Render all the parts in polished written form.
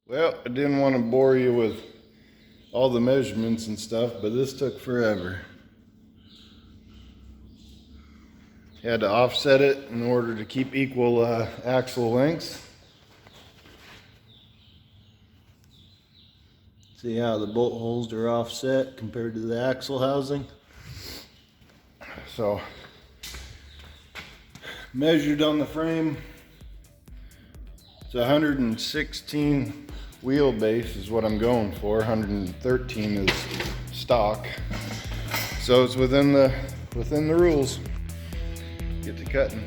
Well, I didn't want to bore you with all the measurements and stuff, but this took forever. Had to offset it in order to keep equal axle lengths. See how the bolt holes are offset compared to the axle housing. So, measured on the frame, it's 116 wheelbase is what I'm going for. 113 is stock. So it's within the rules. Get to cutting.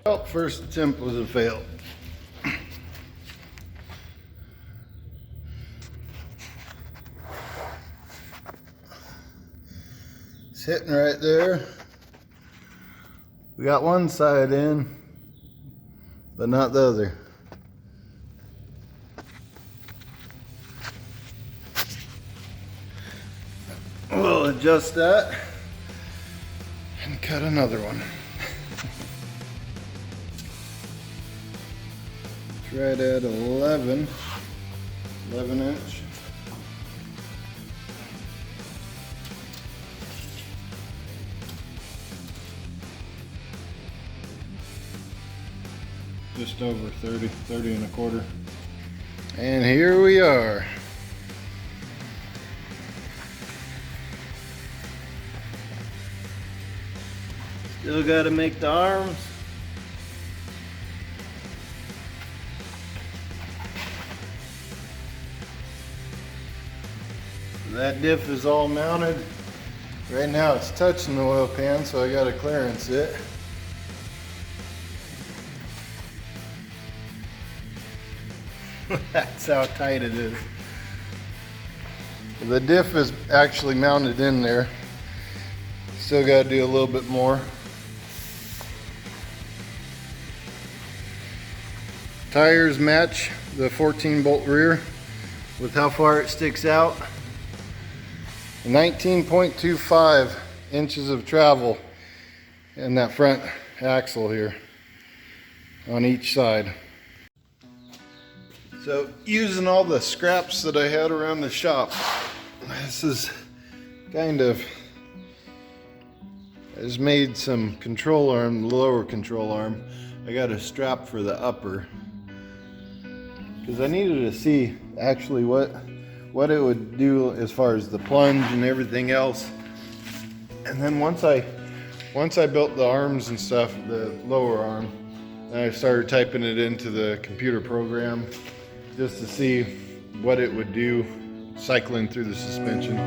Well, first attempt was a fail. It's hitting right there. We got one side in, but not the other. We'll adjust that and cut another one. Right at 11 inch. Just over 30 and a quarter. And here we are. Still got to make the arms. That diff is all mounted. Right now it's touching the oil pan, so I gotta clearance it. That's how tight it is. The diff is actually mounted in there. Still gotta do a little bit more. Tires match the 14 bolt rear with how far it sticks out. 19.25 inches of travel in that front axle here on each side. So using all the scraps that I had around the shop, this is kind of, I just made some control arm, lower control arm. I got a strap for the upper because I needed to see actually what it would do as far as the plunge and everything else. And then once I built the arms and stuff, the lower arm, then I started typing it into the computer program just to see what it would do cycling through the suspension.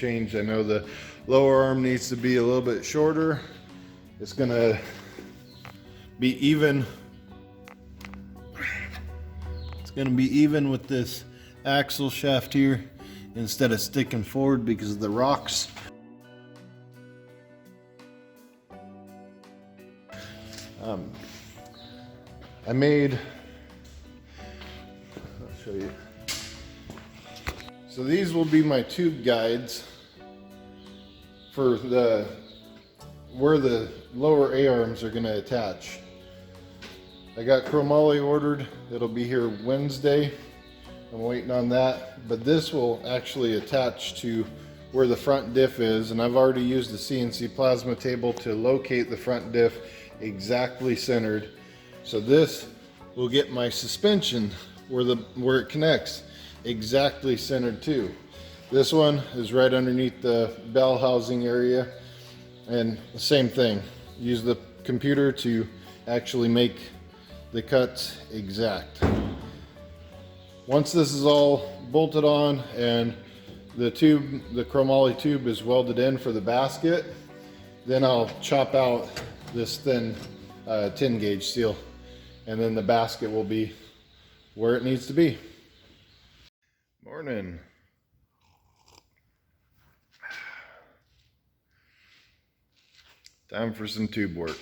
change. I know the lower arm needs to be a little bit shorter. It's gonna be even. It's gonna be even with this axle shaft here instead of sticking forward because of the rocks. I made, I'll show you. So these will be my tube guides for where the lower A-arms are gonna attach. I got chromoly ordered. It'll be here Wednesday. I'm waiting on that, but this will actually attach to where the front diff is, and I've already used the CNC plasma table to locate the front diff exactly centered. So this will get my suspension where it connects exactly centered too. This one is right underneath the bell housing area, and the same thing. Use the computer to actually make the cuts exact. Once this is all bolted on and the chromoly tube is welded in for the basket, then I'll chop out this thin 10 gauge steel, and then the basket will be where it needs to be. Morning. Time for some tube work.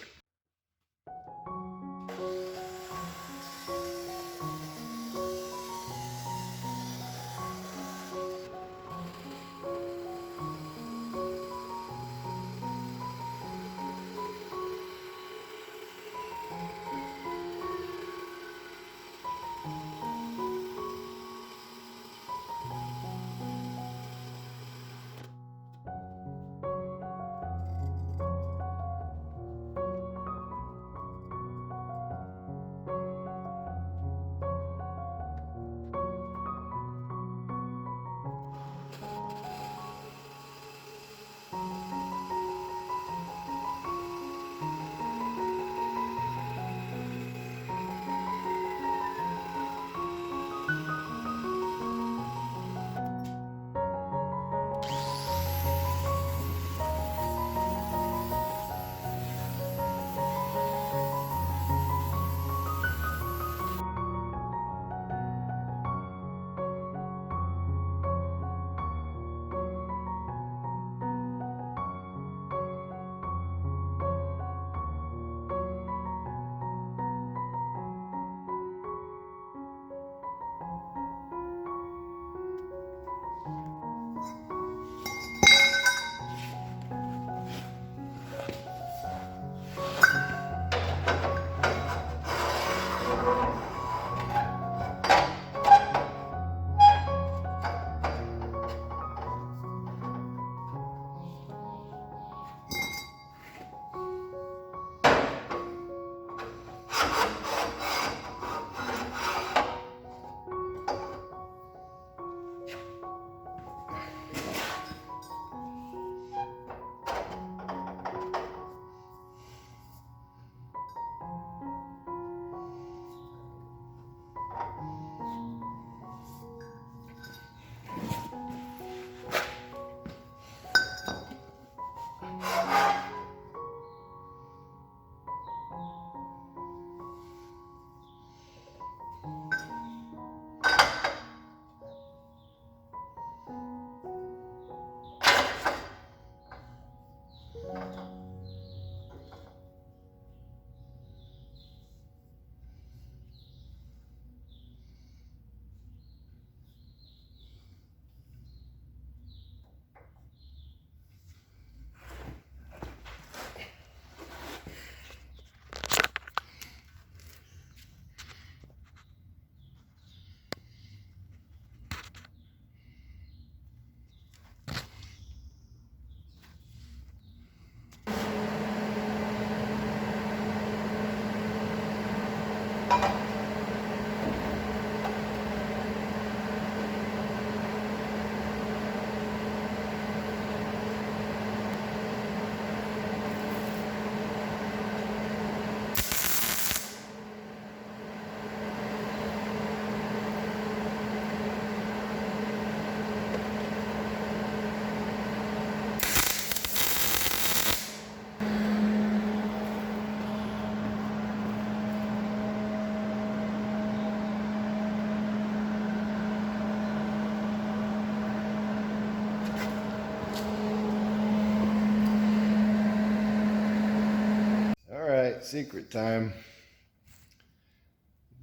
secret time.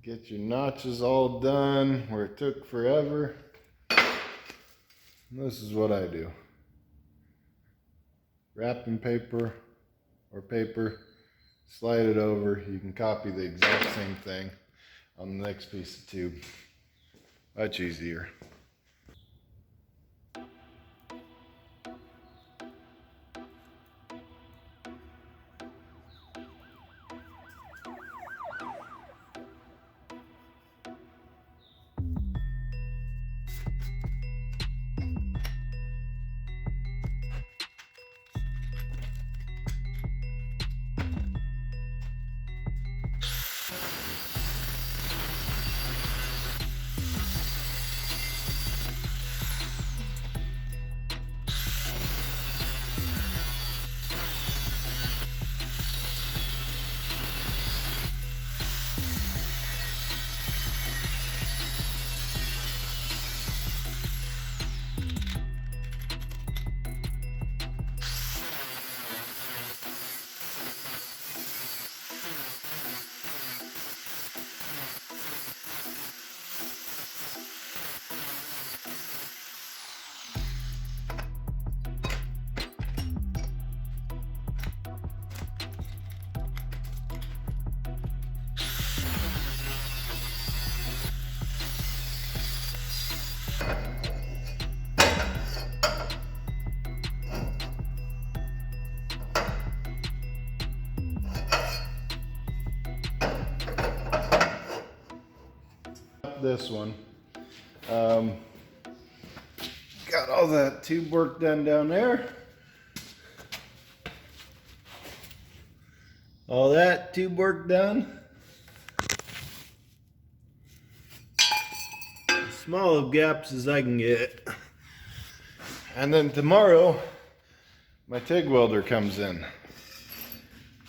Get your notches all done where it took forever. And this is what I do. Wrapping paper or paper, slide it over. You can copy the exact same thing on the next piece of tube. Much easier. This one. Got all that tube work done down there. All that tube work done. As small of gaps as I can get. And then tomorrow, my TIG welder comes in.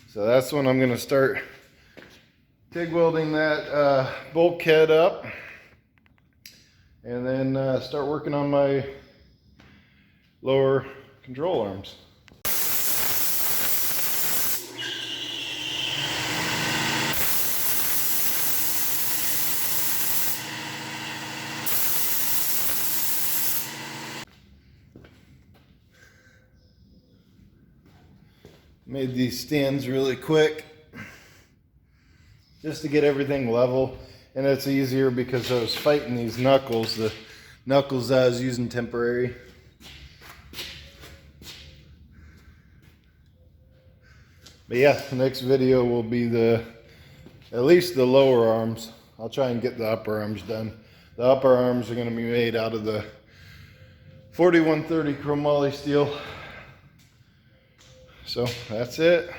So that's when I'm gonna start TIG welding that bulkhead up. And then start working on my lower control arms. Made these stands really quick just to get everything level. And it's easier because I was fighting these knuckles. The knuckles I was using temporary. But yeah, the next video will be at least the lower arms. I'll try and get the upper arms done. The upper arms are going to be made out of the 4130 chromoly steel. So that's it.